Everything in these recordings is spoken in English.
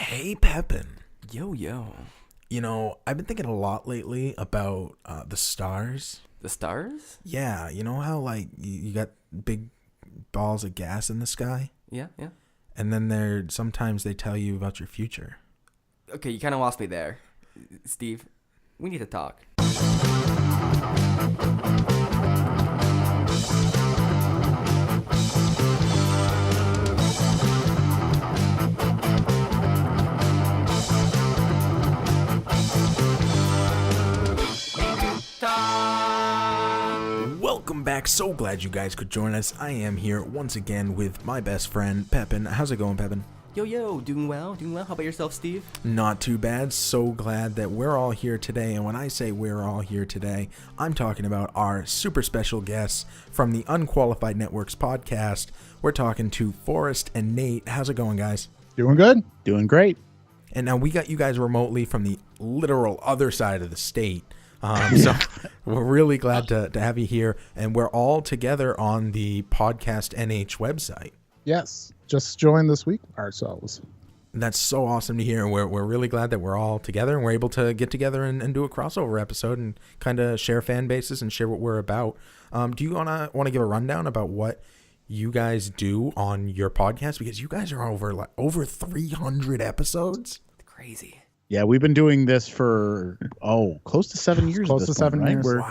Hey, Pepin. Yo, yo. You know, I've been thinking a lot lately about the stars. The stars? Yeah, you know how, like, you got big balls of gas in the sky? Yeah. And then sometimes they tell you about your future. Okay, you kind of lost me there. Steve, we need to talk. Welcome back. So glad you guys could join us. I am here once again with my best friend, Pepin. How's it going, Pepin? Yo, doing well. How about yourself, Steve? Not too bad. So glad that we're all here today. And when I say we're all here today, I'm talking about our super special guests from the Unqualified Networks Podcast. We're talking to Forrest and Nate. How's it going, guys? Doing good. Doing great. And now we got you guys remotely from the literal other side of the state. So we're really glad to have you here. And we're all together on the Podcast NH website. Yes. Just joined this week ourselves. That's so awesome to hear. And we're really glad that we're all together and we're able to get together and do a crossover episode and kind of share fan bases and share what we're about. Do you want to give a rundown about what you guys do on your podcast? Because you guys are over 300 episodes. Crazy. Yeah, we've been doing this for, close to 7 years. Close to 7 years. We're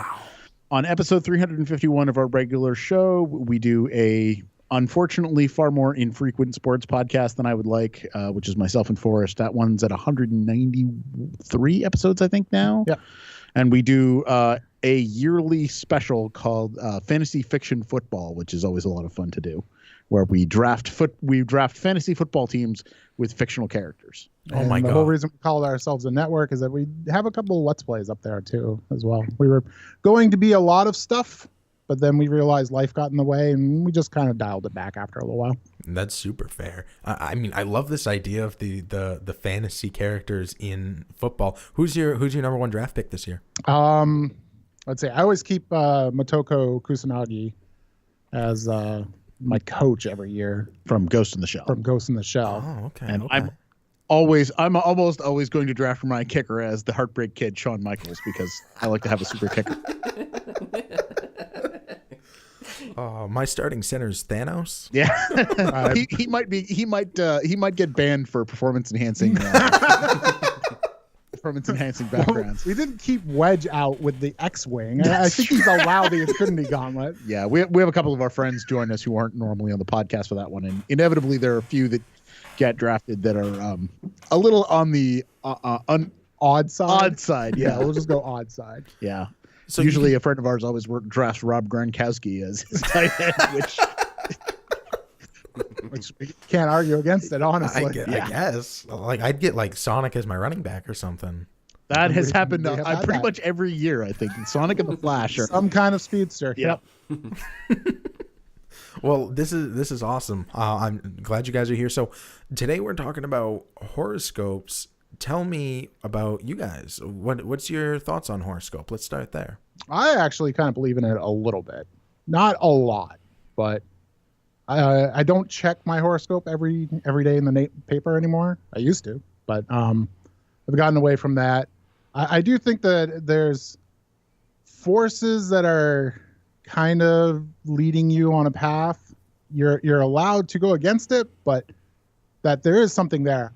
on episode 351 of our regular show. We do a, unfortunately, far more infrequent sports podcast than I would like, which is myself and Forrest. That one's at 193 episodes, I think, now. Yeah. And we do a yearly special called Fantasy Fiction Football, which is always a lot of fun to do, where we draft fantasy football teams with fictional characters. And the whole reason we called ourselves a network is that we have a couple of Let's Plays up there too, as well. We were going to be a lot of stuff, but then we realized life got in the way, and we just kind of dialed it back after a little while. That's super fair. I mean, I love this idea of the fantasy characters in football. Who's your number one draft pick this year? Let's say I always keep Motoko Kusanagi as my coach every year From Ghost in the Shell. Oh, okay. And I'm almost always going to draft my kicker as the Heartbreak Kid, Shawn Michaels, because I like to have a super kicker. My starting center is Thanos. Yeah, he might get banned for performance enhancing backgrounds. We didn't keep Wedge out with the X-wing. I think he's allowed the Infinity Gauntlet. Yeah, we have a couple of our friends join us who aren't normally on the podcast for that one, and inevitably there are a few that get drafted that are a little on the Odd side. odd side. Yeah, Yeah, we'll just go odd side. yeah. So usually a friend of ours always drafts Rob Gronkowski as his tight end, Which we can't argue against it, honestly. I guess. Like, I'd get like Sonic as my running back or something. that has happened we have had pretty that. much every year, I think. Sonic and the Flash are Some kind of speedster. Yeah. Yep. Well, this is awesome. I'm glad you guys are here. So today we're talking about horoscopes. Tell me about you guys. What's your thoughts on horoscope? Let's start there. I actually kind of believe in it a little bit. Not a lot, but I don't check my horoscope every day in the paper anymore. I used to, but I've gotten away from that. I do think that there's forces that are kind of leading you on a path. You're allowed to go against it, but that there is something there.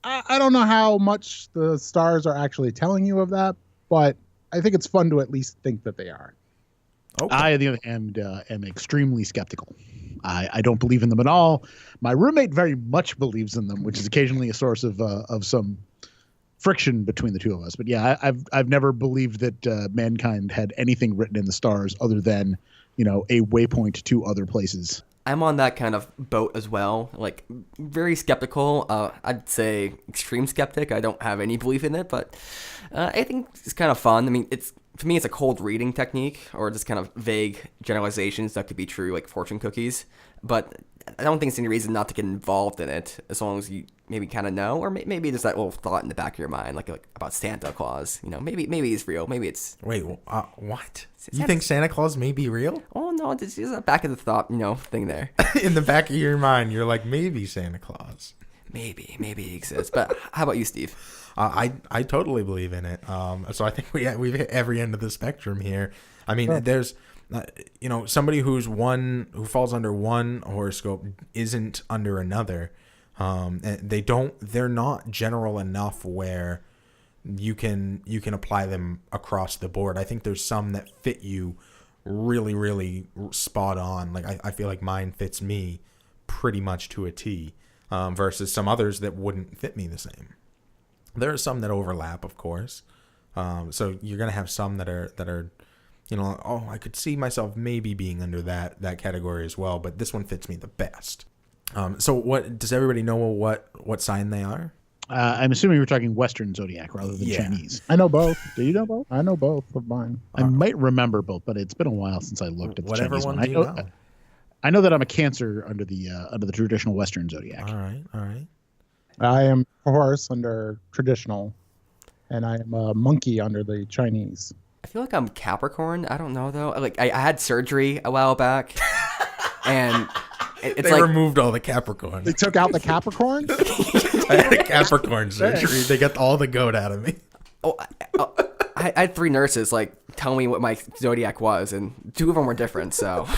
I don't know how much the stars are actually telling you of that, but I think it's fun to at least think that they are. Okay. I, on the other hand, am extremely skeptical. I don't believe in them at all. My roommate very much believes in them, which is occasionally a source of some friction between the two of us. But yeah, I've never believed that mankind had anything written in the stars other than, a waypoint to other places. I'm on that kind of boat as well. Like, very skeptical. I'd say extreme skeptic. I don't have any belief in it, but I think it's kind of fun. I mean, for me, it's a cold reading technique, or just kind of vague generalizations that could be true, like fortune cookies. But I don't think it's any reason not to get involved in it, as long as you maybe kind of know, or maybe there's that little thought in the back of your mind, like about Santa Claus. Maybe he's real. Maybe it's. Wait, what? You think Santa Claus may be real? Oh no, it's just a back of the thought, thing there. In the back of your mind, you're like, maybe Santa Claus. maybe he exists. But how about you, Steve? I totally believe in it. So I think we've hit every end of the spectrum here. I mean, there's somebody who falls under one horoscope isn't under another. And they're not general enough where you can apply them across the board. I think there's some that fit you really, really spot on. Like I feel like mine fits me pretty much to a T, versus some others that wouldn't fit me the same. There are some that overlap, of course. So you're gonna have some that are, I could see myself maybe being under that category as well, but this one fits me the best. So what does everybody know what sign they are? I'm assuming we're talking Western zodiac rather than Chinese. I know both. Do you know both? I know both of mine. I might remember both, but it's been a while since I looked at the whatever Chinese one. one. Do you know? I know that I'm a Cancer under the traditional Western zodiac. All right. I am a horse under traditional, and I am a monkey under the Chinese. I feel like I'm Capricorn. I don't know though. Like I had surgery a while back, and it's they removed all the Capricorn. They took out the Capricorn? I had a Capricorn surgery. They got all the goat out of me. I had 3 nurses like tell me what my zodiac was, and 2 of them were different. So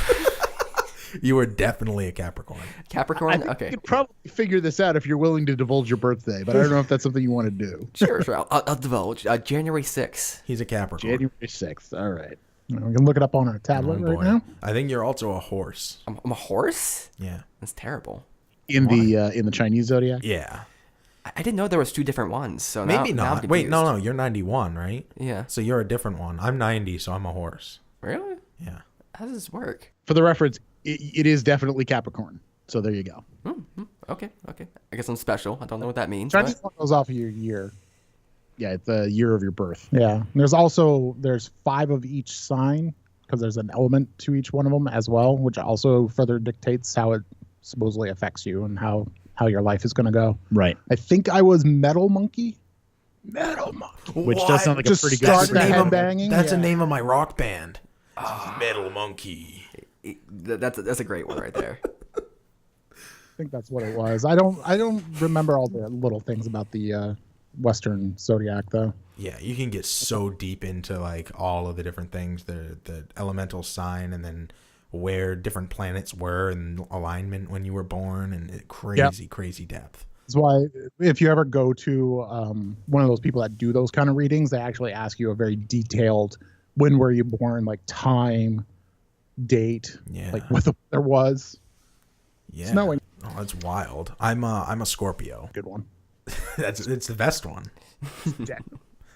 you were definitely a Capricorn. Capricorn. I think Okay. you could probably figure this out if you're willing to divulge your birthday, but I don't know if that's something you want to do. Sure. I'll divulge. January 6th. He's a Capricorn. January 6th. All right. We can look it up on our tablet right now. I think you're also a horse. I'm a horse. Yeah. That's terrible. In the Chinese zodiac? Yeah. I didn't know there was 2 different ones. So Maybe now not. I'm Wait, no, confused. you're 91, right? Yeah. So you're a different one. I'm 90, so I'm a horse. Really? Yeah. How does this work? For the reference, it is definitely Capricorn. So there you go. Okay. I guess I'm special. I don't know what that means. Chinese one goes off of your year. Yeah, it's the year of your birth. Yeah. There's 5 of each sign, because there's an element to each one of them as well, which also further dictates how it supposedly affects you and how your life is going to go. Right. I think I was Metal Monkey. Which does sound like Just a pretty good start the description. headbanging. That's the Yeah. name of my rock band. Metal Monkey. That's a great one right there. I think that's what it was. I don't remember all the little things about the Western zodiac though. Yeah, you can get so deep into like all of the different things, the elemental sign, and then where different planets were in alignment when you were born, and crazy depth. That's why if you ever go to one of those people that do those kind of readings, they actually ask you a very detailed, when were you born, like time, date, like what the weather was. Yeah. Snowing. Oh, that's wild. I'm a Scorpio. Good one. It's the best one.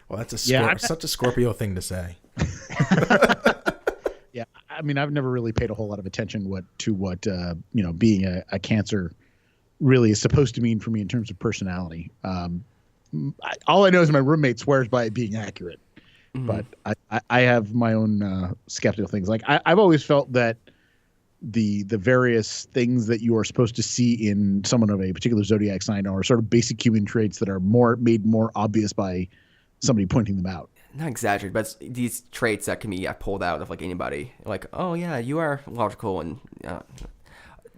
Well, that's such a Scorpio thing to say. Yeah, I mean, I've never really paid a whole lot of attention to what being a Cancer really is supposed to mean for me in terms of personality. All I know is my roommate swears by it being accurate, but I have my own skeptical things. Like I've always felt that the various things that you are supposed to see in someone of a particular zodiac sign are sort of basic human traits that are made more obvious by somebody pointing them out. Not exaggerated, but it's these traits that can be pulled out of like anybody. Like, oh yeah, you are logical, and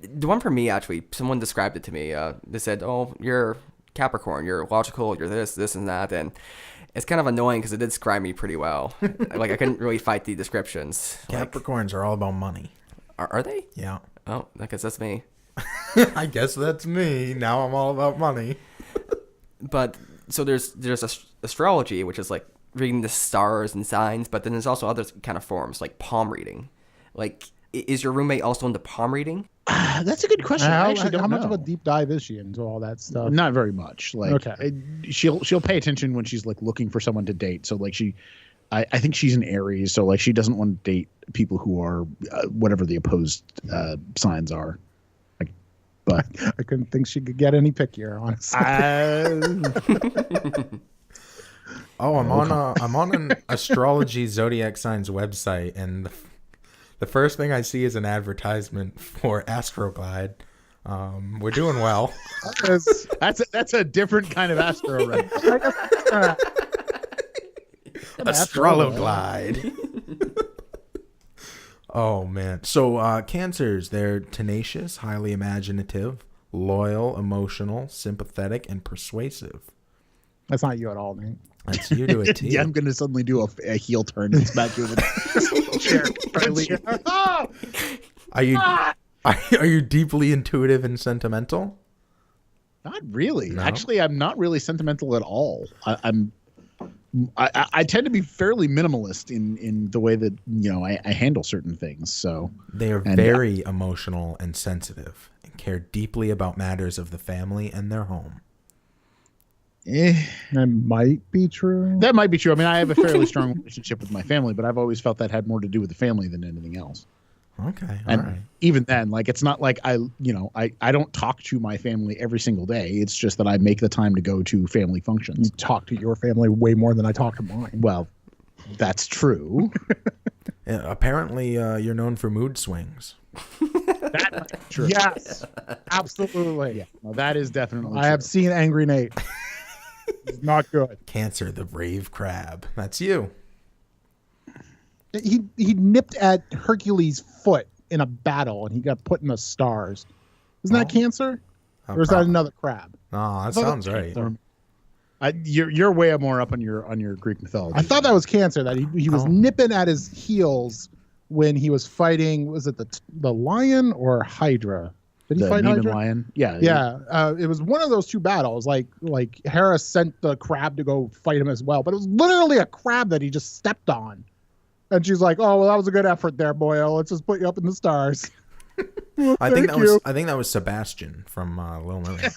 the one for me actually, someone described it to me. They said, "Oh, you're Capricorn, you're logical, you're this, and that," and it's kind of annoying because it did describe me pretty well. Like I couldn't really fight the descriptions. Capricorns are all about money. Are they? Yeah. Oh, I guess that's me. I guess that's me. Now I'm all about money. But so there's astrology, which is like reading the stars and signs, but then there's also other kind of forms like palm reading. Like, is your roommate also into palm reading? That's a good question. I actually don't how know. much of a deep dive is she into all that stuff? Not very much. Like, Okay. she'll pay attention when she's like looking for someone to date. So like I think she's an Aries, so like she doesn't want to date people who are whatever the opposed signs are. Like, but I couldn't think she could get any pickier, honestly. Oh, I'm on an astrology zodiac signs website, and the first thing I see is an advertisement for Astroglide. We're doing well. that's a different kind of astro, right? Astrologlide. Oh man. So Cancers, they're tenacious, highly imaginative, loyal, emotional, sympathetic, and persuasive. That's not you at all, Nate. That's you to a T. Yeah, I'm going to suddenly do a heel turn and smack you with a chair. Are you deeply intuitive and sentimental? Not really. No? Actually, I'm not really sentimental at all. I tend to be fairly minimalist in the way that I handle certain things. So They are very emotional and sensitive and care deeply about matters of the family and their home. That might be true. That might be true. I mean, I have a fairly strong relationship with my family, but I've always felt that had more to do with the family than anything else. Okay, And all right. even then, like, it's not like I don't talk to my family every single day. It's just that I make the time to go to family functions. You talk to your family way more than I talk to mine. Well, that's true. Apparently, you're known for mood swings. That's true. Yes, absolutely. Yeah, no, that is definitely I true. have seen Angry Nate. It's not good. Cancer, the brave crab. That's you. He nipped at Hercules' foot in a battle, and he got put in the stars. Isn't that Cancer? Or is that another crab? Oh, that sounds right. You're way more up on your Greek mythology. I thought that was Cancer, that he was nipping at his heels when he was fighting. Was it the lion or Hydra? Did he the fight Neiman Hydra? lion. Yeah. Yeah, it was one of those two battles. Like Hera sent the crab to go fight him as well, but it was literally a crab that he just stepped on. And she's like, "Oh well, that was a good effort there, boyo. Let's just put you up in the stars." I think that was Sebastian from Little Mermaid.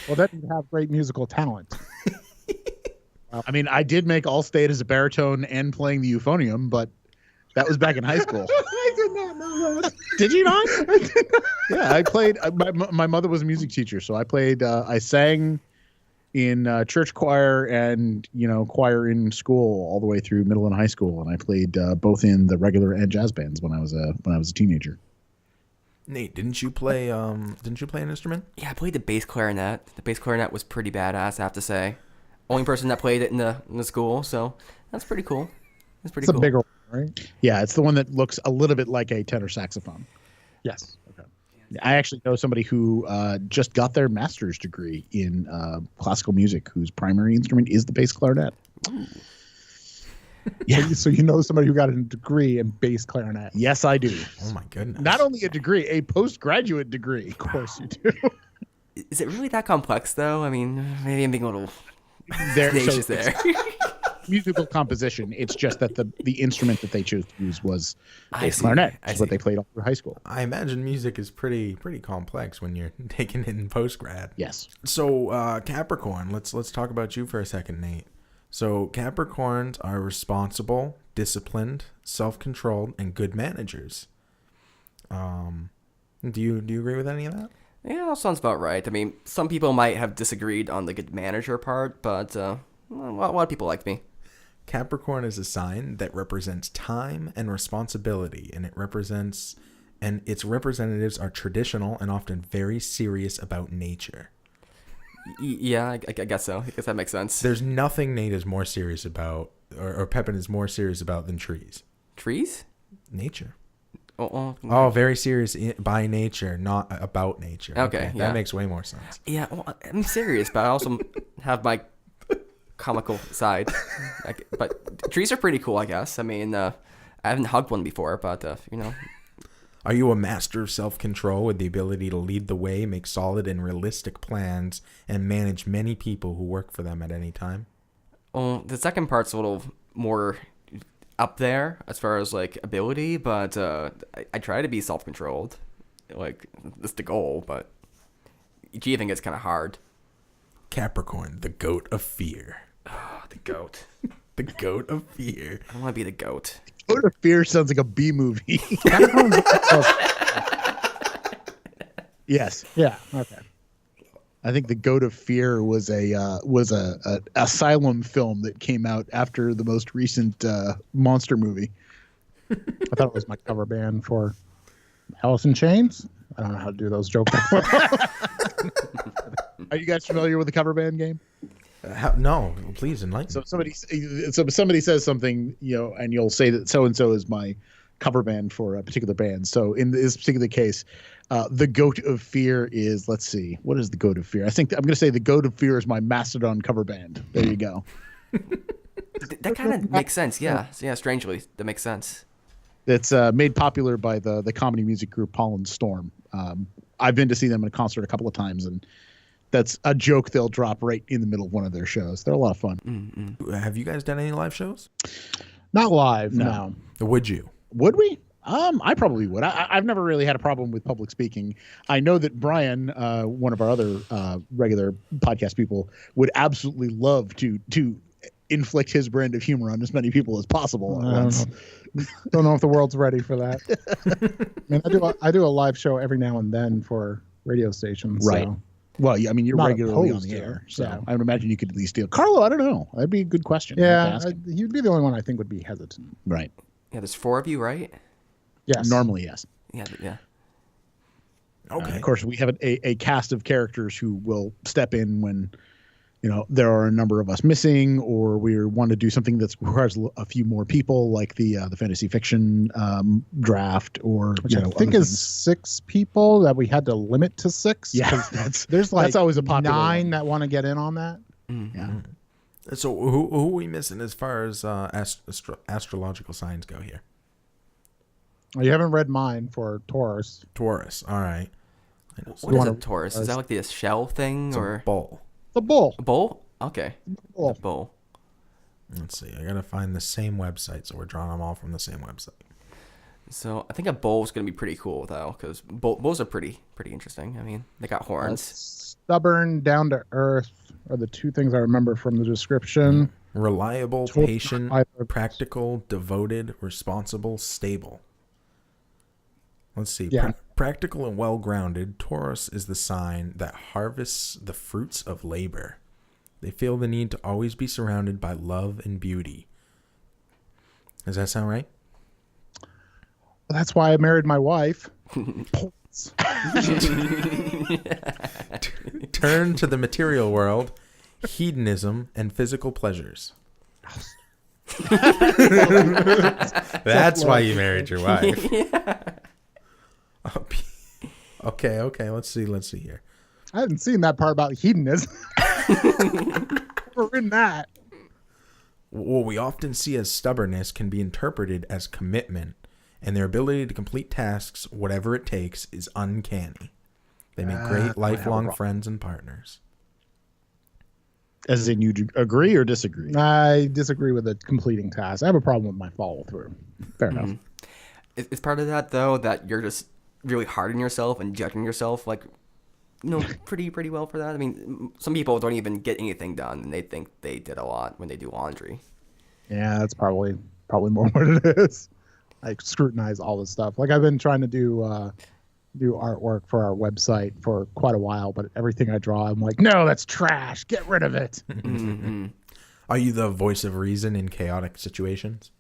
Well, that didn't have great musical talent. I mean, I did make Allstate as a baritone and playing the euphonium, but that was back in high school. I did not know that. Did you not? Yeah, I played. My mother was a music teacher, so I played. I sang in church choir and choir in school all the way through middle and high school, and I played both in the regular and jazz bands when I was a teenager. Nate, didn't you play an instrument? Yeah, I played the bass clarinet. The bass clarinet was pretty badass, I have to say. Only person that played it in the school, so that's pretty cool. It's pretty It's cool. a bigger one, right? Yeah, it's the one that looks a little bit like a tenor saxophone. Yes. Okay. I actually know somebody who just got their master's degree in classical music, whose primary instrument is the bass clarinet. Yeah. So you know somebody who got a degree in bass clarinet. Yes, I do. Oh my goodness! Not only a degree, a postgraduate degree. Of course you do. Is it really that complex, though? I mean, maybe I'm being a little There, tenacious so there. musical composition. It's just that the instrument that they chose to use was I bass see. clarinet. I That's what see. they played all through high school. I imagine music is pretty complex when you're taking it in post grad. Yes. So Capricorn, let's talk about you for a second, Nate. So Capricorns are responsible, disciplined, self-controlled, and good managers. Do you agree with any of that? Yeah, that sounds about right. I mean, some people might have disagreed on the good manager part, but a lot of people liked me. Capricorn is a sign that represents time and responsibility, and its representatives are traditional and often very serious about nature. Yeah, I guess so. I guess that makes sense. There's nothing Nate is more serious about, or Pepin is more serious about than trees. Trees? Nature. Oh, Very serious by nature, not about nature. Okay, yeah. That makes way more sense. yeah. Well, I'm serious, but I also have my comical side. But trees are pretty cool, I guess. I mean, I haven't hugged one before, but Are you a master of self-control with the ability to lead the way, make solid and realistic plans, and manage many people who work for them at any time? Well, the second part's a little more up there as far as like ability, but I try to be self-controlled. Like, that's the goal, but achieving it's kind of hard. Capricorn, the goat of fear. Oh, the goat. The goat of fear. I don't want to be the goat. Goat of Fear sounds like a B movie. Yes. Yeah. Okay. I think the Goat of Fear was a asylum film that came out after the most recent monster movie. I thought it was my cover band for Alice in Chains. I don't know how to do those jokes. Are you guys familiar with the cover band game? No, please enlighten. So somebody says something, and you'll say that so and so is my cover band for a particular band. So in this particular case, the goat of fear is, let's see, what is the goat of fear? I think I'm going to say the goat of fear is my Mastodon cover band. There you go. That kind of makes sense. Yeah. Strangely, that makes sense. It's made popular by the comedy music group Pollen Storm. I've been to see them in a concert a couple of times, and that's a joke they'll drop right in the middle of one of their shows. They're a lot of fun. Mm-hmm. Have you guys done any live shows? Not live, no. Would you? Would we? I probably would. I've never really had a problem with public speaking. I know that Brian, one of our other regular podcast people, would absolutely love to inflict his brand of humor on as many people as possible at once. Don't know if the world's ready for that. I do a live show every now and then for radio stations. Right. So. Well, I mean, you're Not regularly on opposed the to air, it, so yeah. I would imagine you could at least do it. Carlo, I don't know. That'd be a good question. Yeah, he'd be the only one I think would be hesitant. Right. Yeah, there's 4 of you, right? Yes. Normally, yes. Yeah. Okay. Of course, we have a cast of characters who will step in when, there are a number of us missing, or we want to do something that requires a few more people, like the fantasy fiction draft, or Which I think is 6 people that we had to limit to 6. Yeah, There's like that's always a popular 9 one. that want to get in on that. Mm-hmm. Yeah. So who are we missing as far as astrological signs go here? Well, you haven't read mine for Taurus. Taurus. All right. I know. What is a Taurus? Is that like the shell thing It's or a bull. The bull. a bull? Okay. Bull. A bull. Let's see. I gotta find the same website, so we're drawing them all from the same website. So I think a bull is gonna be pretty cool though, because bulls are pretty interesting. I mean, they got horns. Stubborn, down to earth are the 2 things I remember from the description. Reliable, Total patient, either- practical, devoted, responsible, stable. Let's see. Yeah. Practical and well-grounded, Taurus is the sign that harvests the fruits of labor. They feel the need to always be surrounded by love and beauty. Does that sound right? Well, that's why I married my wife. Turn to the material world, hedonism, and physical pleasures. That's why you married your wife. Okay. Let's see here. I hadn't seen that part about hedonism. Never written that. What we often see as stubbornness can be interpreted as commitment, and their ability to complete tasks, whatever it takes, is uncanny. They make great lifelong friends and partners. As in, you agree or disagree? I disagree with the completing task. I have a problem with my follow through. Fair enough. It's part of that though that you're just really hard on yourself and judging yourself like pretty well for that. I mean, some people don't even get anything done and they think they did a lot when they do laundry. Yeah, that's probably more what it is. I scrutinize all this stuff. Like I've been trying to do artwork for our website for quite a while, but everything I draw, I'm like, no, that's trash. Get rid of it. Mm-hmm. Are you the voice of reason in chaotic situations?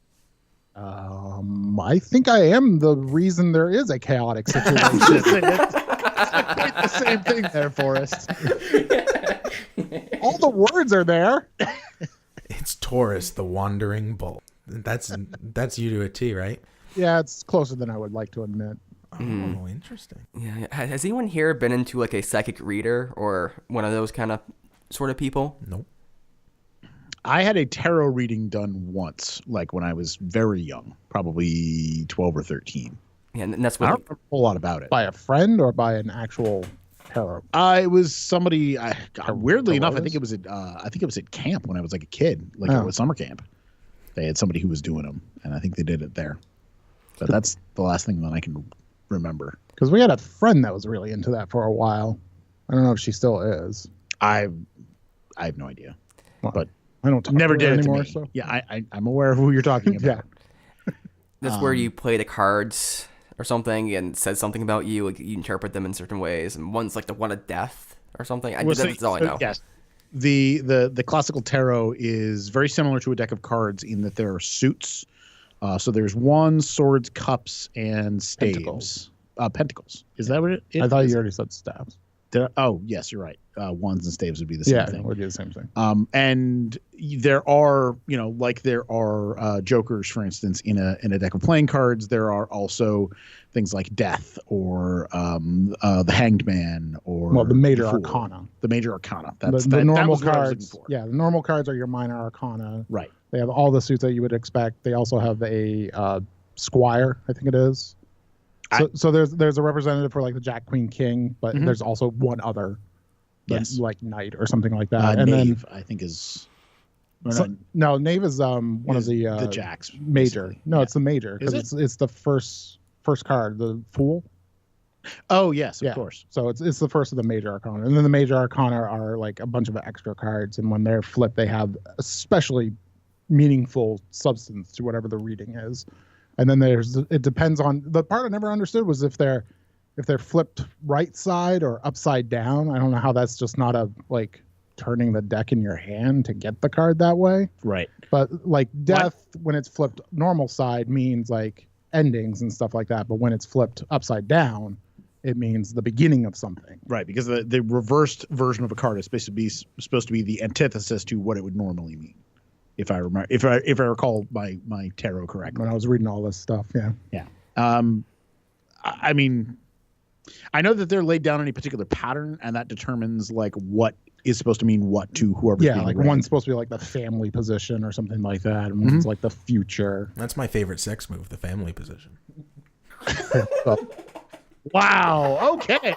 I think I am the reason there is a chaotic situation. The same thing there, Forrest. All the words are there. It's Taurus, the wandering bull. That's you to a T, right? Yeah, it's closer than I would like to admit. Oh, interesting. Yeah. Has anyone here been into like a psychic reader or one of those kind of sort of people? Nope. I had a tarot reading done once, like when I was very young, probably 12 or 13. Yeah, and that's I what. don't remember a whole lot about it. By a friend or by an actual tarot? It was somebody. Weirdly enough, I Taurus? think it was at camp when I was like a kid, like Oh. at summer camp. They had somebody who was doing them, and I think they did it there. But that's the last thing that I can remember. Because we had a friend that was really into that for a while. I don't know if she still is. I have no idea, Well, but I don't talk never to her did it to anymore. me. So. Yeah, I'm aware of who you're talking about. Yeah. That's where you play the cards or something and says something about you. Like you interpret them in certain ways, and one's like the one of death or something. That's all I know. Yes. The classical tarot is very similar to a deck of cards in that there are suits. So there's wands, swords, cups, and staves. Pentacles. Pentacles. Is that what it is? I thought you already said staffs. Oh, yes, you're right. Wands and staves would be the same thing. Would be the same thing. And there are, like there are jokers, for instance, in a deck of playing cards. There are also things like death or the hanged man or the major the Fool. arcana. The major arcana. The normal that was what I was cards. looking for. Yeah, the normal cards are your minor arcana. Right. They have all the suits that you would expect. They also have a squire, I think it is. So there's a representative for like the Jack, Queen, King, but there's also one other, like knight or something like that. And knave, then I think is. no, knave is one of the jacks. Major. Basically. No, it's the major because it's the first card, the Fool. Oh yes, of course. So it's the first of the major arcana, and then the major arcana are like a bunch of extra cards, and when they're flipped, they have especially meaningful substance to whatever the reading is. And then it depends on the part I never understood was if they're flipped right side or upside down. I don't know how that's just not a like turning the deck in your hand to get the card that way. Right. But like death, when it's flipped normal side means like endings and stuff like that. But when it's flipped upside down, it means the beginning of something. Right, because the reversed version of a card is supposed to be the antithesis to what it would normally mean. If I remember, if I recall my tarot correctly, when I was reading all this stuff, yeah. I mean, I know that they're laid down any particular pattern, and that determines like what is supposed to mean what to whoever. Yeah, like one's supposed to be like the family position or something like that, and one's like the future. That's my favorite sex move, the family position. Wow. Okay.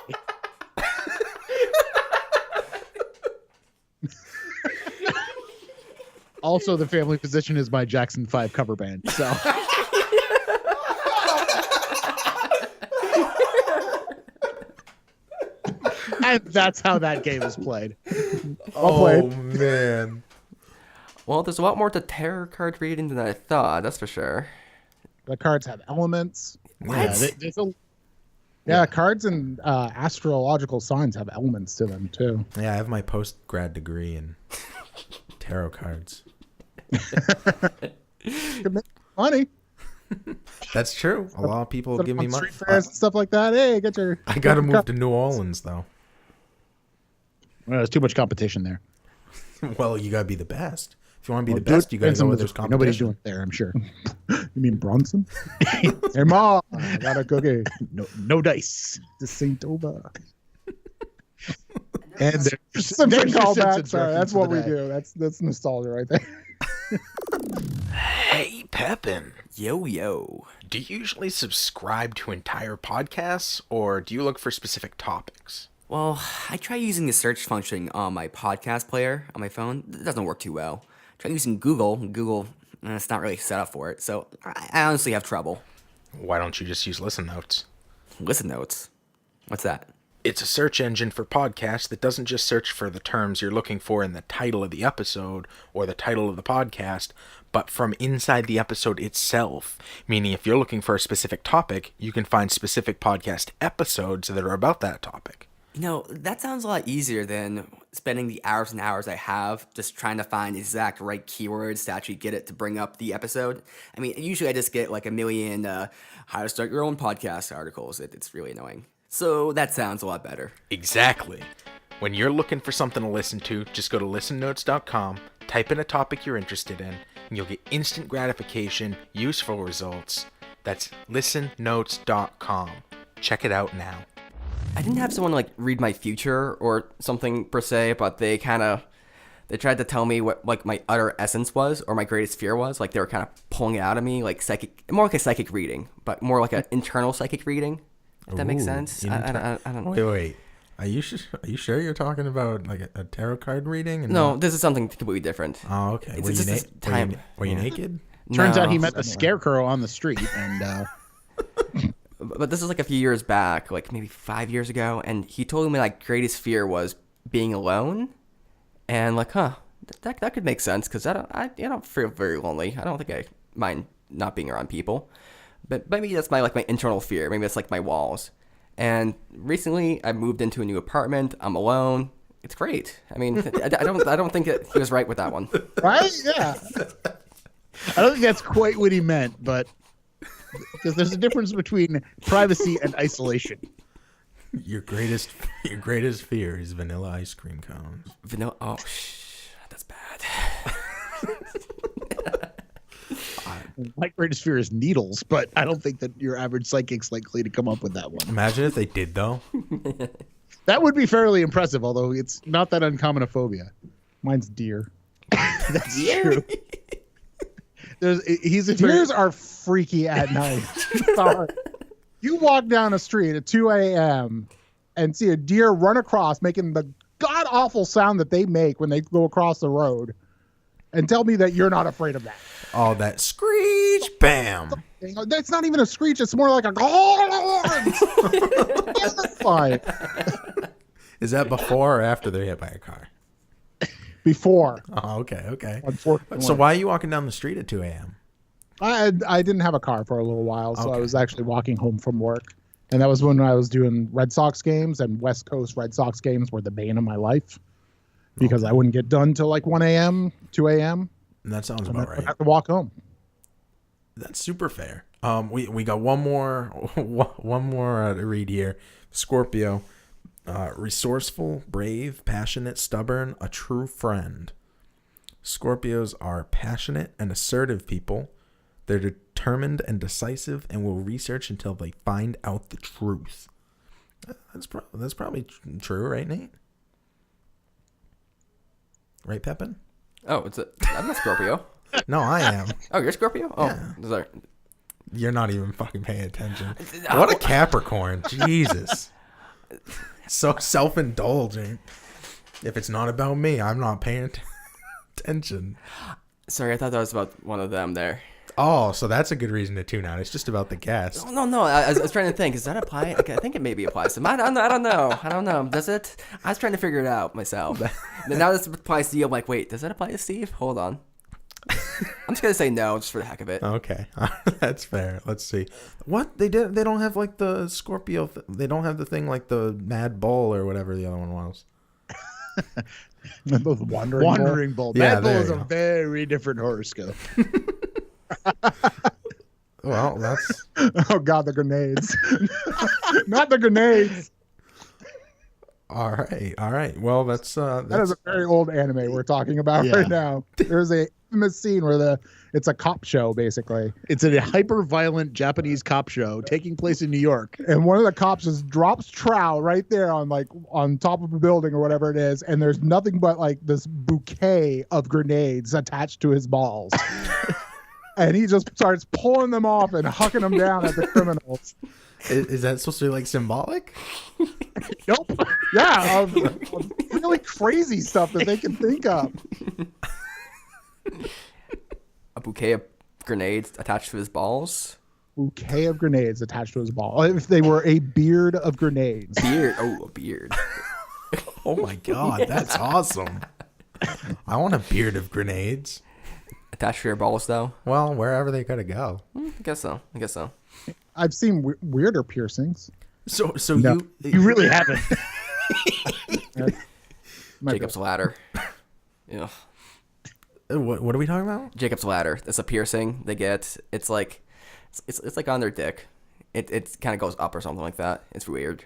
Also, the family position is my Jackson 5 cover band. So. And that's how that game is played. Oh, man. Well, there's a lot more to tarot card reading than I thought, that's for sure. The cards have elements. What? Yeah, cards and astrological signs have elements to them, too. Yeah, I have my post-grad degree in tarot cards. Money. That's true. A lot of people give me money. Street fairs and stuff like that. Hey, get your... I got to move to New Orleans, though. Well, there's too much competition there. Well, you got to be the best. If you want to be the best, you got to go where there's competition. Nobody's doing it there, I'm sure. You mean Bronson? Hey, Ma, I got a cookie. No dice. The Saint Oba. And Simpson there's your callback. Simpsons Sorry, that's reference what of the we day. do. That's nostalgia right there. Hey, Pepin. Yo. Do you usually subscribe to entire podcasts, or do you look for specific topics? Well, I try using the search function on my podcast player on my phone. It doesn't work too well. Try using Google. Google, it's not really set up for it, so I honestly have trouble. Why don't you just use Listen Notes? Listen Notes? What's that? It's a search engine for podcasts that doesn't just search for the terms you're looking for in the title of the episode or the title of the podcast, but from inside the episode itself. Meaning if you're looking for a specific topic, you can find specific podcast episodes that are about that topic. You know, that sounds a lot easier than spending the hours and hours I have just trying to find exact right keywords to actually get it to bring up the episode. I mean, usually I just get like a million how to start your own podcast articles. It's really annoying. So that sounds a lot better. Exactly. When you're looking for something to listen to, just go to listennotes.com, type in a topic you're interested in, and you'll get instant gratification, useful results. That's listennotes.com. Check it out now. I didn't have someone like read my future or something per se, but they tried to tell me what like my utter essence was or my greatest fear was. Like they were kind of pulling it out of me, like more like a psychic reading, but more like an internal psychic reading. If that makes sense. I don't know. Wait. Are you sure you're talking about like a tarot card reading? And No, this is something completely different. Oh, okay. It's just Were you naked? Turns No. out he met a scarecrow on the street, and But this is like a few years back, like maybe 5 years ago, and he told me like greatest fear was being alone, and like, that could make sense because I don't feel very lonely. I don't think I mind not being around people, but maybe that's my internal fear. Maybe that's like my walls. And recently, I moved into a new apartment. I'm alone. It's great. I mean, I don't think that he was right with that one. Right? Yeah. I don't think that's quite what he meant, but because there's a difference between privacy and isolation. Your greatest fear is vanilla ice cream cones. Vanilla. Oh, that's bad. My greatest fear is needles, but I don't think that your average psychic's likely to come up with that one. Imagine if they did, though. That would be fairly impressive, although it's not that uncommon a phobia. Mine's deer. That's true. Deers are freaky at night. Sorry. You walk down a street at 2 a.m. and see a deer run across making the god-awful sound that they make when they go across the road, and tell me that you're not afraid of that. Oh, that screech! Bam! That's not even a screech. It's more like a... Terrified. Is that before or after they're hit by a car? Before. Oh, okay. Unfortunately. So why are you walking down the street at 2 a.m.? I didn't have a car for a little while, so Okay. I was actually walking home from work. And that was when I was doing Red Sox games, and West Coast Red Sox games were the bane of my life because I wouldn't get done till like 1 a.m., 2 a.m. And that sounds and about then right. I have to walk home. That's super fair. We got one more to read here. Scorpio, resourceful, brave, passionate, stubborn, a true friend. Scorpios are passionate and assertive people. They're determined and decisive and will research until they find out the truth. That's probably true, right, Nate? Right, Pepin? Oh, I'm not Scorpio. No, I am. Oh, you're Scorpio? Oh, Yeah. sorry. You're not even fucking paying attention. What a Capricorn. Jesus. So self-indulgent. If it's not about me, I'm not paying attention. Sorry, I thought that was about one of them there. Oh, so that's a good reason to tune out. It's just about the guest. Oh, no. I was trying to think. Does that apply? Okay, I think it maybe applies to them. I don't know. Does it? I was trying to figure it out myself. Then now this applies to you. I'm like, wait, does that apply to Steve? Hold on. I'm just gonna say no, just for the heck of it. Okay, that's fair. Let's see. What they did? They don't have like the Scorpio. They don't have the thing like the Mad Bull or whatever the other one was. Those Wandering Bull. Yeah, Mad Bull there is you a go. very different horoscope. Well, that's Oh God, the grenades! Not the grenades. all right. Well, That is a very old anime we're talking about Yeah. right now. There's a famous scene where it's a cop show basically, It's a hyper-violent Japanese cop show taking place in New York. and one of the cops just drops trowel right there on top of a building or whatever it is, and there's nothing but like this bouquet of grenades attached to his balls. And he just starts pulling them off and hucking them down at the criminals. is that supposed to be like symbolic? Nope. Yeah, of really crazy stuff that they can think of. A bouquet of grenades attached to his balls. Bouquet of grenades attached to his ball. If they were a beard of grenades. Beard. Oh, a beard. Oh my God, that's awesome. I want a beard of grenades. Attached to your balls, though. Well, wherever they gotta go. I guess so. I've seen weirder piercings. So No. You really haven't. Might Jacob's ladder. Yeah. What are we talking about? Jacob's ladder. It's a piercing they get. It's like on their dick. It kind of goes up or something like that. It's weird.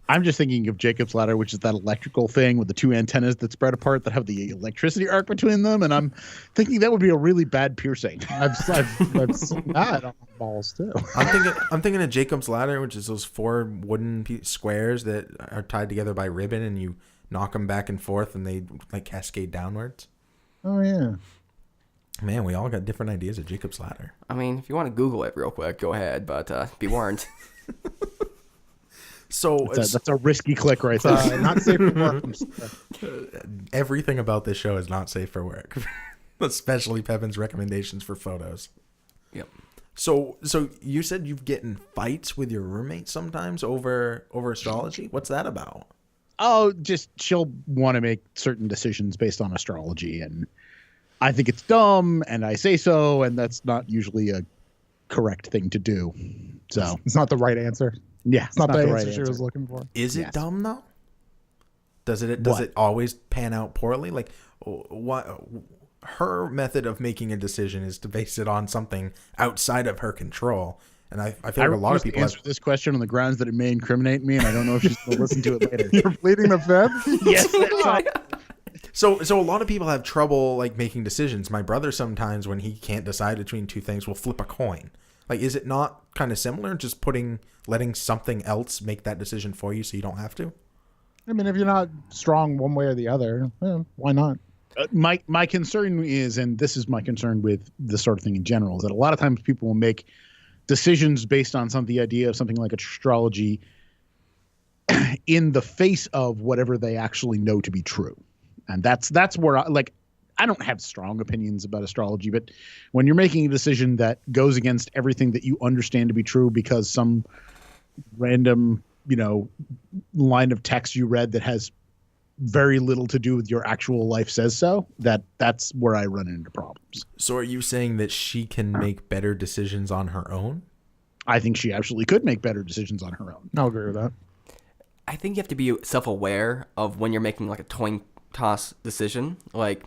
I'm just thinking of Jacob's ladder, which is that electrical thing with the two antennas that spread apart that have the electricity arc between them, and I'm thinking that would be a really bad piercing. I've seen that on my balls too. I'm thinking of Jacob's ladder, which is those 4 wooden squares that are tied together by ribbon, and you knock them back and forth, and they like cascade downwards. Oh yeah. Man, we all got different ideas of Jacob's ladder. I mean, if you want to Google it real quick, go ahead, but be warned. So That's a risky click right there. Not safe for work. everything about this show is not safe for work, especially Pepin's recommendations for photos. Yep. So you said you've get in fights with your roommate sometimes over astrology. What's that about? Oh, just she'll want to make certain decisions based on astrology, and I think it's dumb, and I say so, and that's not usually a correct thing to do. So It's not the right answer. yeah, It's not the right answer she was looking for. Is it Yes. dumb though? Does it What? always pan out poorly? Like what her method of making a decision is to base it on something outside of her control. And I feel like a lot of people answer this question on the grounds that it may incriminate me, and I don't know if she's going to listen to it later. You're pleading the fifth? Yes, that's right. So a lot of people have trouble like making decisions. My brother sometimes, when he can't decide between two things, will flip a coin. Like, is it not kind of similar? Just letting something else make that decision for you, so you don't have to. I mean, if you're not strong one way or the other, why not? My concern is, and this is my concern with this sort of thing in general, is that a lot of times people will make decisions based on the idea of something like astrology in the face of whatever they actually know to be true. And that's where I don't have strong opinions about astrology, but when you're making a decision that goes against everything that you understand to be true because some random, line of text you read that has very little to do with your actual life says so, that's where I run into problems. So are you saying that she can make better decisions on her own? I think she absolutely could make better decisions on her own. I'll agree with that. I think you have to be self-aware of when you're making like a coin toss decision. Like,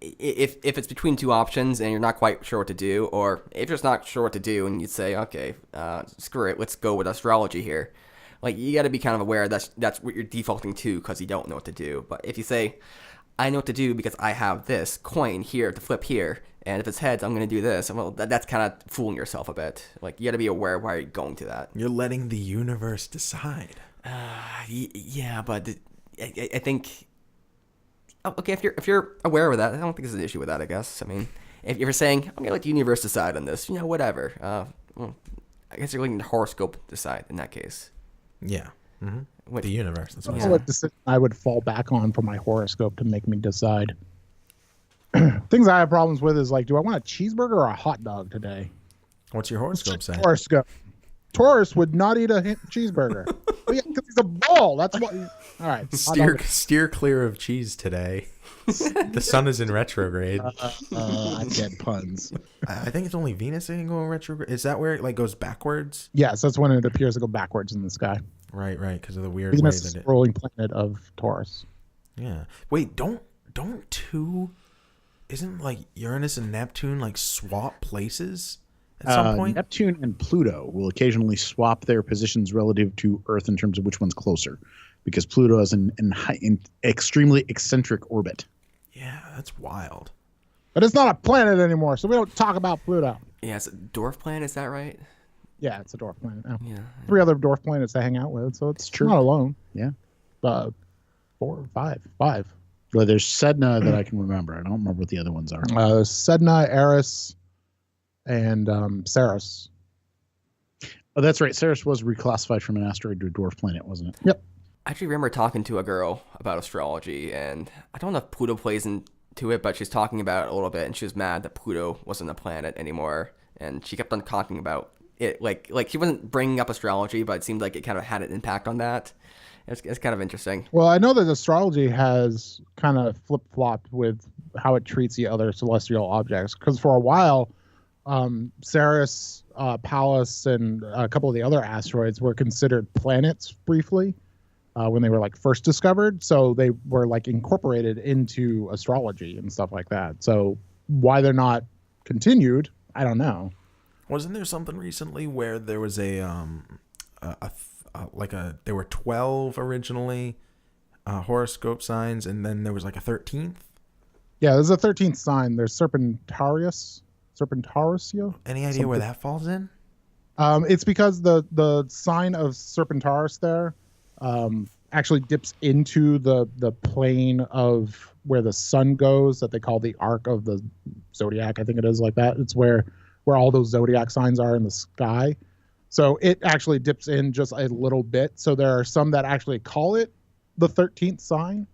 if it's between two options and you're not quite sure what to do, or if you're just not sure what to do and you say, okay, screw it, let's go with astrology here. Like, you got to be kind of aware that's what you're defaulting to because you don't know what to do. But if you say, I know what to do because I have this coin here to flip here, and if it's heads, I'm going to do this. Well, that's kind of fooling yourself a bit. Like, you got to be aware of why you're going to that. You're letting the universe decide. Yeah, but I think... Okay, if you're aware of that, I don't think there's an issue with that, I guess. I mean, if you're saying, I'm going to let the universe decide on this, whatever. Well, I guess you're letting the horoscope decide in that case. Yeah. Mm-hmm. The universe. That's That's what decision I would fall back on for my horoscope to make me decide. Things I have problems with is like, do I want a cheeseburger or a hot dog today? What's your horoscope say? Horoscope. Taurus would not eat a cheeseburger. Oh, yeah, because he's a bull. That's what. All right. Steer clear of cheese today. The sun is in retrograde. I get puns. I think it's only Venus that can go in retrograde. Is that where it like goes backwards? Yes, that's when it appears to go backwards in the sky. Right, because of the weird Venus way is that the ruling planet of Taurus. Yeah. Wait, don't isn't like Uranus and Neptune like swap places at some point? Neptune and Pluto will occasionally swap their positions relative to Earth in terms of which one's closer, because Pluto is in extremely eccentric orbit. Yeah, that's wild. But it's not a planet anymore, so we don't talk about Pluto. Yeah, it's a dwarf planet, is that right? Yeah, it's a dwarf planet now. Yeah. 3 other dwarf planets to hang out with, so it's True. not alone. Yeah. 4 or 5. Well, there's Sedna that I can remember. I don't remember what the other ones are. Sedna, Eris, and Ceres. Oh, that's right. Ceres was reclassified from an asteroid to a dwarf planet, wasn't it? Yep. I actually remember talking to a girl about astrology, and I don't know if Pluto plays into it, but she's talking about it a little bit, and she was mad that Pluto wasn't a planet anymore, and she kept on talking about it. Like she wasn't bringing up astrology, but it seemed like it kind of had an impact on that. It's kind of interesting. Well, I know that astrology has kind of flip-flopped with how it treats the other celestial objects, because for a while, Ceres, Pallas, and a couple of the other asteroids were considered planets briefly when they were like first discovered. So they were like incorporated into astrology and stuff like that. So why they're not continued, I don't know. Wasn't there something recently where there was there were 12 originally horoscope signs, and then there was like a 13th? Yeah, there's a 13th sign. There's Serpentarisio. Any idea where that falls in? It's because the sign of Serpentaris there actually dips into the plane of where the sun goes, that they call the arc of the zodiac. I think it is like that. It's where all those zodiac signs are in the sky. So it actually dips in just a little bit. So there are some that actually call it the 13th sign.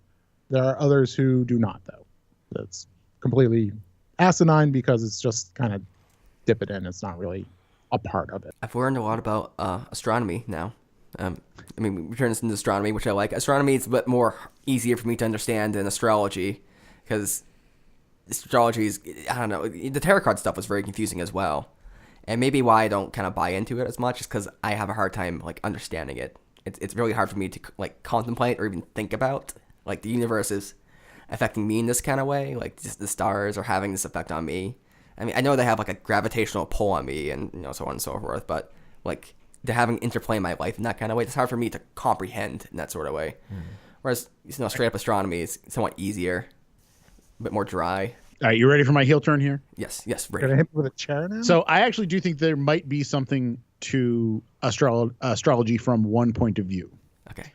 There are others who do not, though. That's completely asinine because it's just kind of dip it in. It's not really a part of it. I've learned a lot about astronomy now. We turn this into astronomy, which I like. Astronomy is a bit more easier for me to understand than astrology, because astrology is, I don't know, the tarot card stuff was very confusing as well. And maybe why I don't kind of buy into it as much is because I have a hard time like understanding it. It's really hard for me to like contemplate or even think about like the universe is affecting me in this kind of way, like just the stars are having this effect on me. I mean, I know they have like a gravitational pull on me and so on and so forth, but like they're having interplay in my life in that kind of way. It's hard for me to comprehend in that sort of way. Whereas, straight up astronomy is somewhat easier, a bit more dry. All right, you ready for my heel turn here? Yes, ready. Gonna hit me with a chair now? So I actually do think there might be something to astrology from one point of view. Okay.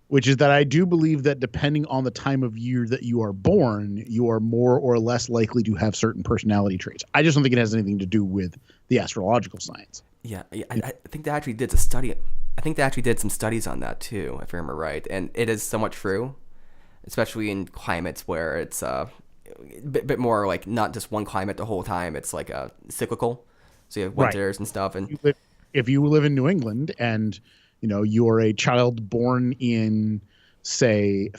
Which is that I do believe that depending on the time of year that you are born, you are more or less likely to have certain personality traits. I just don't think it has anything to do with the astrological science. Yeah, I think they actually did a study. I think they actually did some studies on that too, if I remember right. And it is somewhat true, especially in climates where it's a bit more like not just one climate the whole time. It's like a cyclical. So you have winters and stuff. And if you live in New England and you're a child born in, say,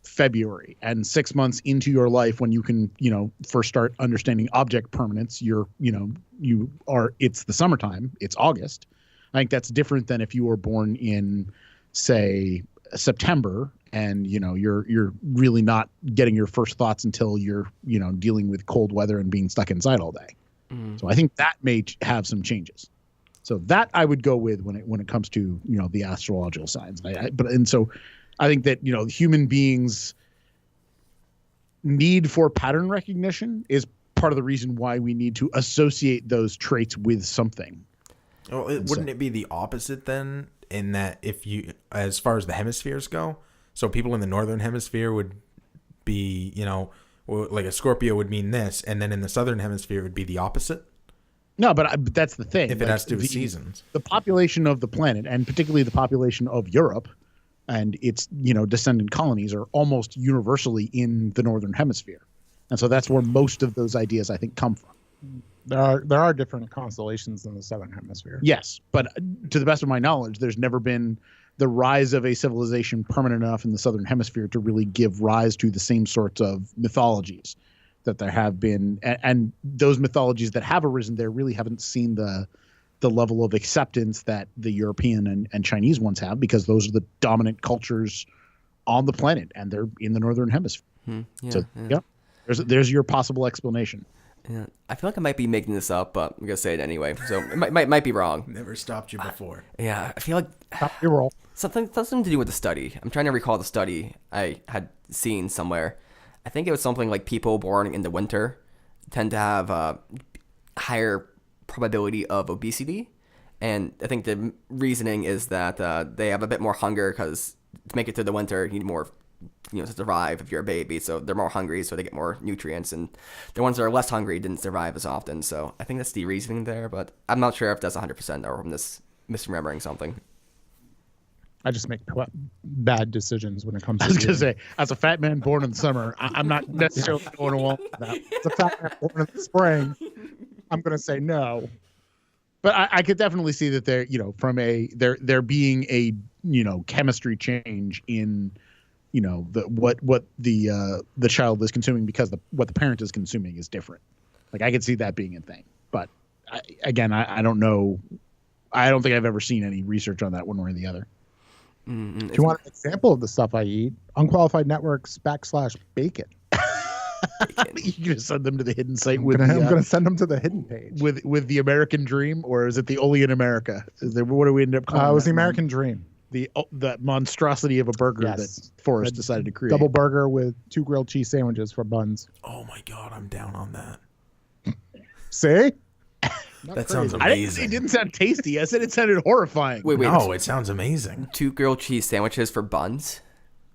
February, and 6 months into your life when you can, first start understanding object permanence, it's the summertime, it's August. I think that's different than if you were born in, say, September and, you're really not getting your first thoughts until you're, dealing with cold weather and being stuck inside all day. So I think that may have some changes. So that I would go with when it comes to the astrological signs. So I think that human beings' need for pattern recognition is part of the reason why we need to associate those traits with something. Well, wouldn't it be the opposite then? In that, if you, as far as the hemispheres go, so people in the northern hemisphere would be, like a Scorpio would mean this, and then in the southern hemisphere it would be the opposite. No, but that's the thing. If it has to do with seasons. The population of the planet, and particularly the population of Europe and its, descendant colonies, are almost universally in the northern hemisphere. And so that's where most of those ideas, I think, come from. There are different constellations in the southern hemisphere. Yes, but to the best of my knowledge, there's never been the rise of a civilization permanent enough in the southern hemisphere to really give rise to the same sorts of mythologies that there have been, and those mythologies that have arisen there really haven't seen the level of acceptance that the European and Chinese ones have, because those are the dominant cultures on the planet, and they're in the northern hemisphere. There's your possible explanation. Yeah, I feel like I might be making this up, but I'm gonna say it anyway. So it might be wrong. Never stopped you before. Yeah, I feel like You roll. something to do with the study. I'm trying to recall the study I had seen somewhere. I think it was something like people born in the winter tend to have a higher probability of obesity, and I think the reasoning is that they have a bit more hunger, because to make it through the winter you need more, to survive if you're a baby. So they're more hungry, so they get more nutrients, and the ones that are less hungry didn't survive as often. So I think that's the reasoning there, but I'm not sure if that's 100% or I'm just misremembering something. I just make bad decisions when it comes to I was going to say, as a fat man born in the summer, I'm not necessarily going to want that. As a fat man born in the spring, I'm going to say no. But I could definitely see that there being a chemistry change in what the child is consuming, because what the parent is consuming is different. Like, I could see that being a thing. But I don't know. I don't think I've ever seen any research on that one way or the other. If you want an example of the stuff I eat, Unqualified Networks /bacon. You can just send them to the hidden site. I'm going to send them to the hidden page. With the American Dream, or is it the Only in America? What do we end up calling it? Was the American Dream. The monstrosity of a burger that Forrest decided to create. Double burger with 2 grilled cheese sandwiches for buns. Oh my God, I'm down on that. See? That sounds amazing. I didn't say it didn't sound tasty. I said it sounded horrifying. Wait. No, it sounds amazing. 2 grilled cheese sandwiches for buns?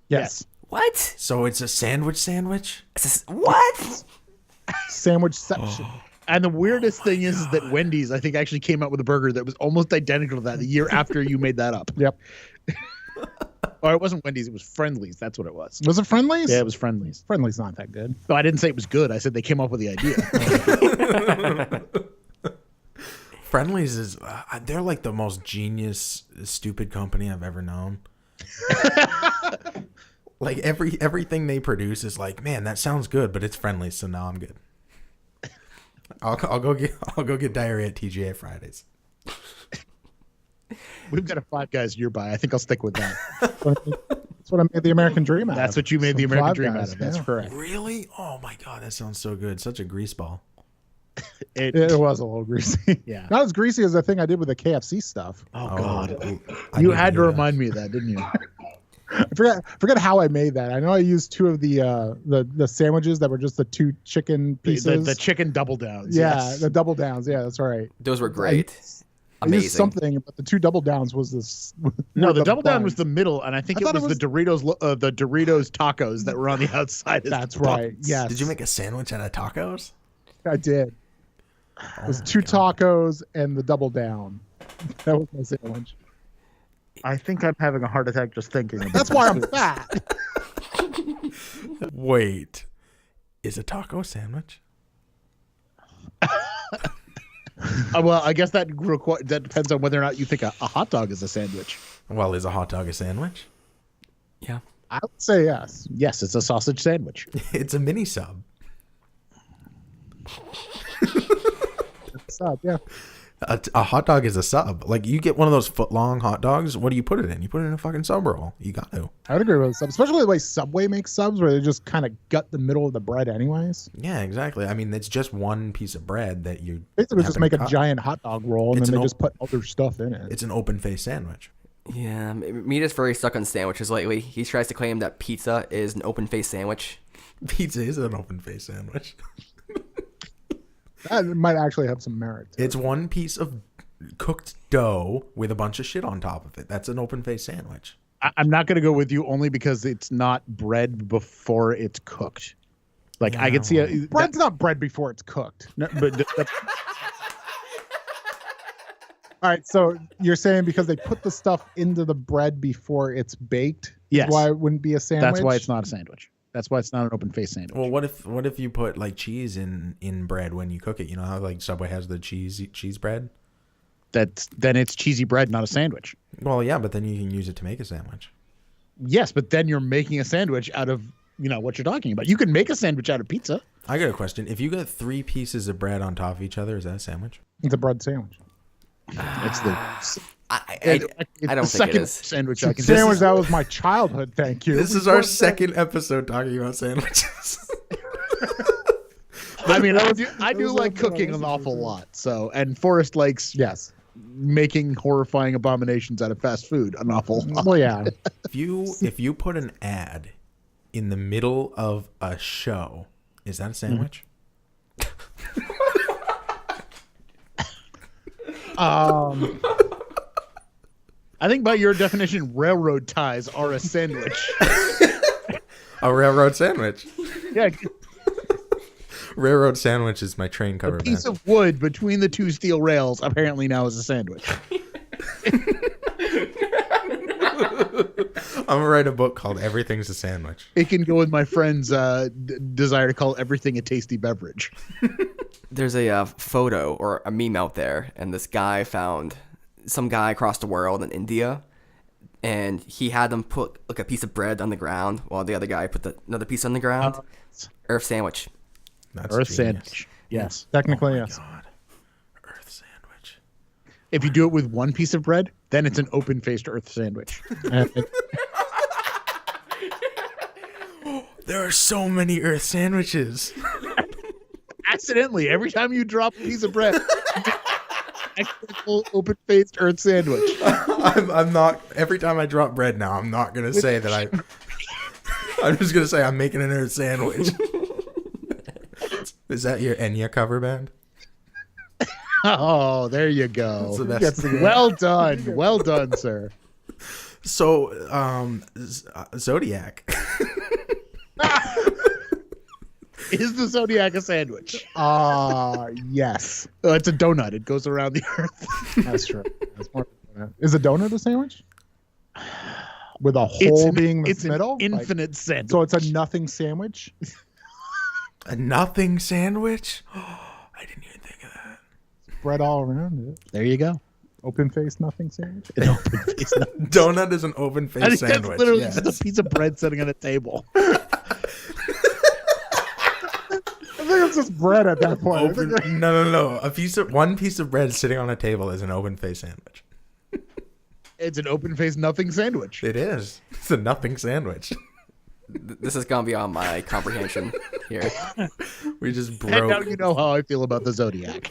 Yes. What? So it's a sandwich? What? Sandwichception. And the weirdest thing is that Wendy's, I think, actually came out with a burger that was almost identical to that the year after you made that up. Yep. Or it wasn't Wendy's, it was Friendly's. That's what it was. Was it Friendly's? Yeah, it was Friendly's. Friendly's not that good. No, I didn't say it was good. I said they came up with the idea. Friendly's is, they're like the most genius, stupid company I've ever known. Like everything they produce is like, man, that sounds good, but it's Friendly's, so now I'm good. I'll go get diarrhea at TGA Fridays. We've got a Five Guys nearby. I think I'll stick with that. That's what I made the American Dream out of. That's what you made the American Dream out of. That's yeah. correct. Really? Oh my God, that sounds so good. Such a grease ball. It was a little greasy. Yeah. Not as greasy as the thing I did with the KFC stuff. Oh God. I You need had to hear remind me of that, didn't you? I forget how I made that. I know I used two of the sandwiches that were just the two chicken pieces. The chicken double downs. yeah, Yes. the double downs. Yeah, that's right. Those were great. I used Amazing. something, but the two double downs was this. No, were the double down buns. was the middle, and I think I it thought was, it the Doritos tacos that were on the outside. as That's the right. buns. Yes. Did you make a sandwich out of tacos? I did. It was Oh two my God. tacos and the double down. That was my sandwich. I think I'm having a heart attack just thinking. About That's why I'm fat. Wait, is a taco a sandwich? Well, I guess that depends on whether or not you think a hot dog is a sandwich. Well, is a hot dog a sandwich? Yeah. I would say yes. Yes, it's a sausage sandwich. It's a mini sub. Sub, yeah. A hot dog is a sub. Like, you get one of those foot-long hot dogs, what do you put it in? You put it in a fucking sub roll. You got to. I would agree with sub, especially the way Subway makes subs, where they just kind of gut the middle of the bread, anyways. Yeah, exactly. I mean, it's just one piece of bread that you Basically, just happen make to a cut. giant hot dog roll, and It's then an they just put other stuff in it. It's an open-faced sandwich. Yeah, Mita's very stuck on sandwiches lately. He tries to claim that pizza is an open-faced sandwich. Pizza is an open-faced sandwich. That might actually have some merit. It's one piece of cooked dough with a bunch of shit on top of it. That's an open-faced sandwich. I'm not going to go with you only because it's not bread before it's cooked. Like I could see Bread's not bread before it's cooked. no, but All right, so you're saying because they put the stuff into the bread before it's baked, Yes. is why it wouldn't be a sandwich? that's why it's not a sandwich. That's why it's not an open faced sandwich. Well, what if you put like cheese in bread when you cook it? You know how like Subway has the cheese bread? Then it's cheesy bread, not a sandwich. Well, yeah, but then you can use it to make a sandwich. Yes, but then you're making a sandwich out of what you're talking about. You can make a sandwich out of pizza. I got a question. If you got 3 pieces of bread on top of each other, is that a sandwich? It's a bread sandwich. It's the I don't think it is. sandwich. I can Sandwich, that was my childhood, thank you. This is our second episode talking about sandwiches. I mean, I do was like what I cooking listened an to. awful lot. So, and Forrest likes Yes. making horrifying abominations out of fast food an awful lot. Well, yeah. If you put an ad in the middle of a show, is that a sandwich? I think by your definition, railroad ties are a sandwich. A railroad sandwich. Yeah, Railroad sandwich is my train cover a piece band. of wood between the two steel rails apparently now is a sandwich. I'm gonna write a book called Everything's a Sandwich. It can go with my friend's desire to call everything a tasty beverage. There's a photo or a meme out there, and this guy found some guy across the world in India, and he had them put like a piece of bread on the ground while the other guy put another piece on the ground. Earth sandwich. That's Earth genius. sandwich. Yes. Technically, Oh my yes. God. Earth sandwich. If you do it with one piece of bread, then it's an open-faced earth sandwich. There are so many Earth sandwiches. Accidentally, every time you drop a piece of bread, accidental open-faced earth sandwich. I'm not. Every time I drop bread now, I'm not gonna say that I. I'm just gonna say I'm making an Earth sandwich. Is that your Enya cover band? Oh, there you go. That's the best. Well done. Well done, sir. So, Zodiac. Is the Zodiac a sandwich? Yes. Oh, it's a donut. It goes around the earth. That's true. That's more than that. Is a donut a sandwich? With a hole being the it's middle? an Like, infinite sandwich. so it's a nothing sandwich? A nothing sandwich? I didn't even think of that. Bread all around it. There you go. Open faced nothing sandwich? An open-faced nut. Donut is an open I faced think sandwich. that's literally yes. just a piece of bread sitting on a table. I think it's just bread at that point. Open, no. One piece of bread sitting on a table is an open faced sandwich. It's an open-faced nothing sandwich. It is. It's a nothing sandwich. This is gonna be on my comprehension here. We just And now broke you know how I feel about the Zodiac.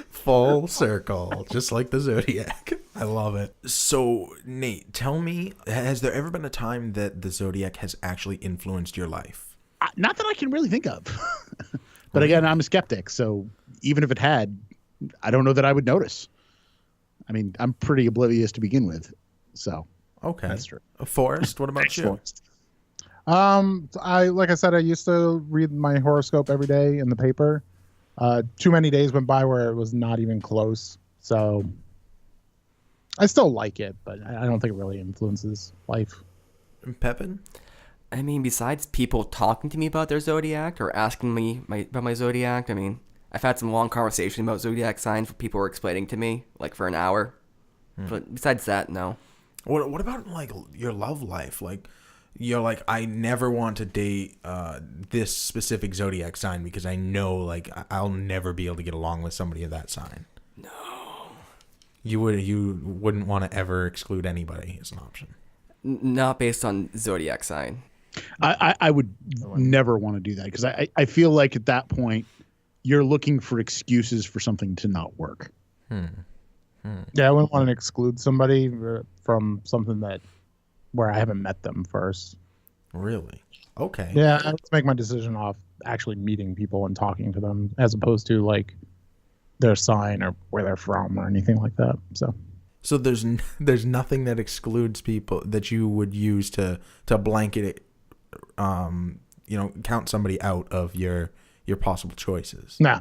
full circle, just like the Zodiac. I love it. So, Nate, tell me, has there ever been a time that the Zodiac has actually influenced your life? Not that I can really think of. But again, I'm a skeptic, so even if it had, I don't know that I would notice. I mean, I'm pretty oblivious to begin with, so Okay. that's true. Forrest, what about you? Like I said, I used to read my horoscope every day in the paper. Too many days went by where it was not even close. So I still like it, but I don't think it really influences life. Pepin? I mean, besides people talking to me about their zodiac or asking me about my zodiac, I mean, I've had some long conversations about zodiac signs where people were explaining to me, like for an hour. But besides that, no. What about like your love life? Like, you're like, I never want to date this specific zodiac sign because I know like I'll never be able to get along with somebody of that sign. No. You wouldn't want to ever exclude anybody as an option. Not based on zodiac sign. I would never want to do that because I feel like at that point you're looking for excuses for something to not work. Yeah, I wouldn't want to exclude somebody from something where I haven't met them first. Really? Okay. Yeah, I just make my decision off actually meeting people and talking to them as opposed to like their sign or where they're from or anything like that. So there's nothing that excludes people that you would use to blanket it, count somebody out of your possible choices. Nah.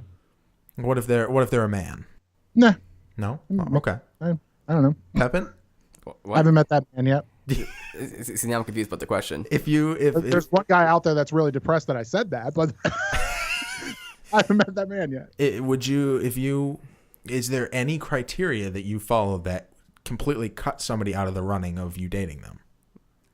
What if they're a man? Nah. No? Oh, okay. I don't know. Pepin? I What? haven't met that man yet. See, now I'm confused about the question. If There's one guy out there that's really depressed that I said that, but I haven't met that man yet. is there any criteria that you follow that completely cut somebody out of the running of you dating them?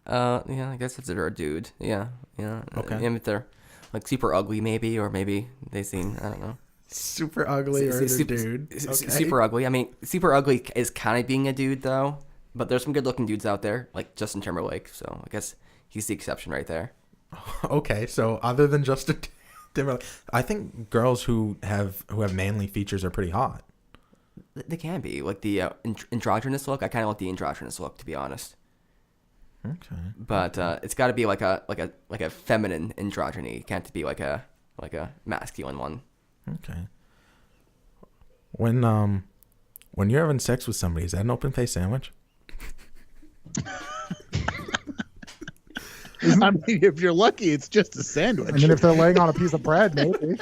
Yeah, I guess if they're a dude. Yeah. Okay. And if they're like super ugly, maybe, or maybe they seem, I don't know. Super ugly or Su- they're su- dude? su- Okay. Super ugly. I mean, super ugly is kind of being a dude, though. But there's some good-looking dudes out there, like Justin Timberlake. So I guess he's the exception right there. Okay, so other than Justin Timberlake, I think girls who have manly features are pretty hot. They can be like the androgynous look. I kind of like the androgynous look, to be honest. Okay. But it's got to be like a feminine androgyny. It can't be like a masculine one. Okay. When you're having sex with somebody, is that an open face sandwich? I mean, if you're lucky, it's just a sandwich. I mean, if they're laying on a piece of bread, maybe.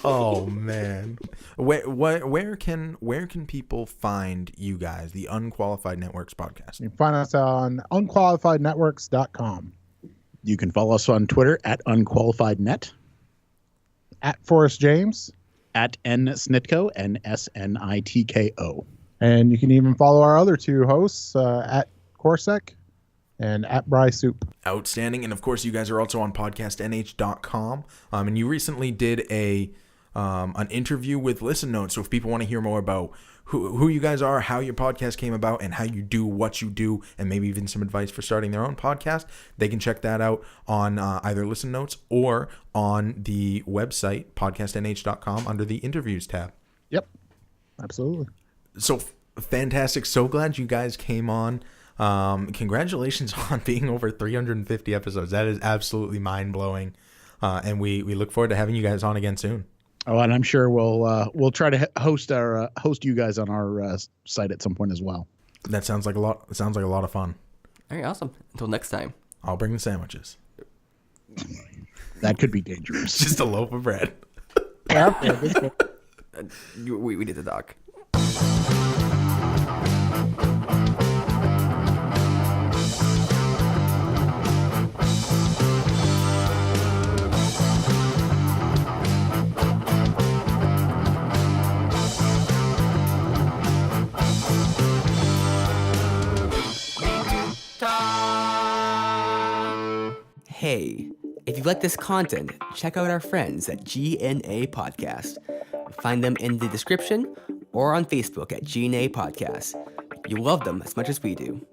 Oh man. Where can people find you guys, the Unqualified Networks Podcast? You can find us on unqualifiednetworks.com. You can follow us on Twitter at UnqualifiedNet, At Forrest James. at NSnitko, NSNITKO. And you can even follow our other two hosts at Corsac and at Bry Soup. Outstanding. And of course, you guys are also on podcastnh.com. And you recently did an interview with Listen Notes. So if people want to hear more about who you guys are, how your podcast came about, and how you do what you do, and maybe even some advice for starting their own podcast, they can check that out on either Listen Notes or on the website, podcastnh.com, under the interviews tab. Yep, absolutely. So fantastic. So glad you guys came on. Congratulations on being over 350 episodes. That is absolutely mind-blowing. And we look forward to having you guys on again soon. Oh, and I'm sure we'll try to host you guys on our site at some point as well. That sounds like a lot. It sounds like a lot of fun. All right, awesome. Until next time. I'll bring the sandwiches. That could be dangerous. Just a loaf of bread. We did the doc. Hey, if you like this content, check out our friends at GNA Podcast. Find them in the description or on Facebook at GNA Podcast. you love them as much as we do.